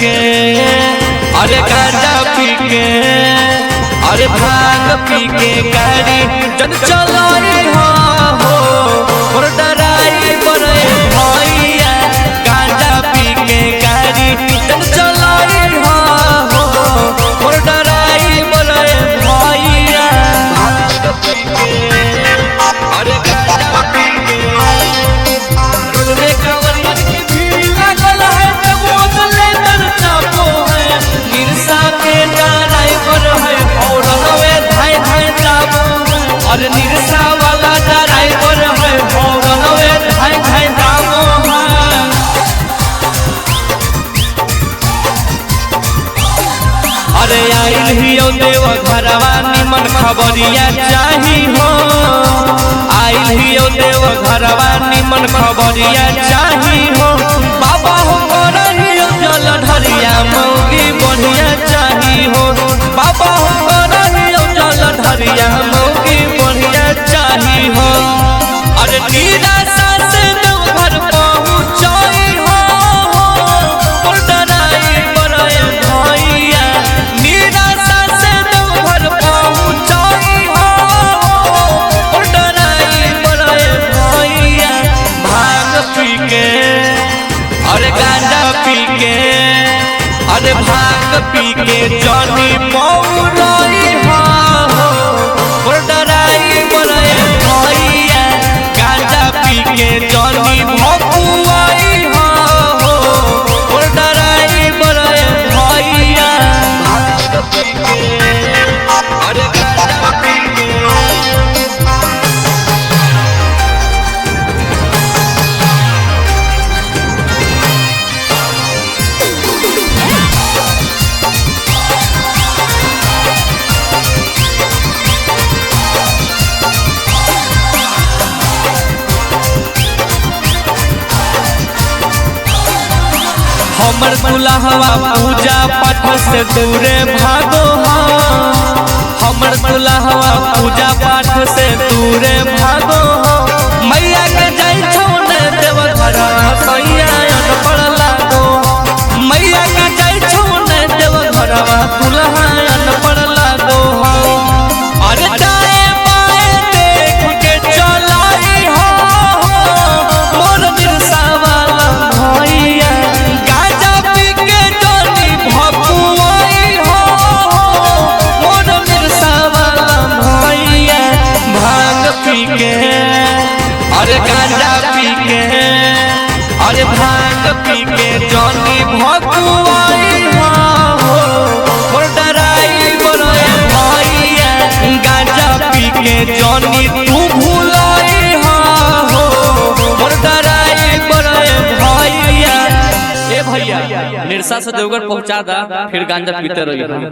के अरे गांजा पी के अरे भांग पी के गाड़ी जन चलाई हो और डराई बड़े भैया गांजा पी के गाड़ी जन चलाई हो और डराई बड़े भैया भांग पी के अरे गांजा पी के कवरियन की भीड़ लागल है बोतले दर चापो है गिरसा के ड्राइवर है और हवे धाय धाय चापो और निरसा वाला ड्राइवर है और हवे धाय धाय चापो अरे आइल हियो देव घरवा निमन खबरिया चाही हो आइल हियो देव घरवा निमन खबरिया चाही हो बाबा हो रहियो जल ढरिया मौगी बढ़िया चाही हो बाबा हो रहियो जल ढरिया मौगी बढ़िया चाही हो अरे नीरा सास देव घर पहुँचाई हो और डराई बड़े भैया नीरा सास देव घर पहुँचाई हो और डराई बड़े भैया भांग पी के अरे गांजा पी के अरे भांग पी के जनी मौलाई हो और डराई बड़े भैया गांजा पी के जनी भकुआई हो और डराई बड़े भैया भांग पी के अरे गांजा पी के हमर दुल्हवा पूजा पाठ से दूरे भागो हमर दुल्हवा पूजा पाठ से दूरे भागो मैया के जाई छौ ने देव घर सैया अनपढ़ लागो मैया के जाई छौ ने देव घरवा दुल्हा अनपढ़ लागो अरे दाएं बाएं देख के चलाई हो मोर बिरसा वाला भैया गांजा पी के जनी भकुआई हो मोर बिरसा वाला भैया भांग पी के अरे गांजा पी के अरे भांग पी के जनी भकुआई हो और डराई बड़े भैया गांजा पी के जनी तू भुलाई हो और डराई बड़े भैया ए भैया निरसा से देवघर पहुंचा दा फिर गांजा पीते रही।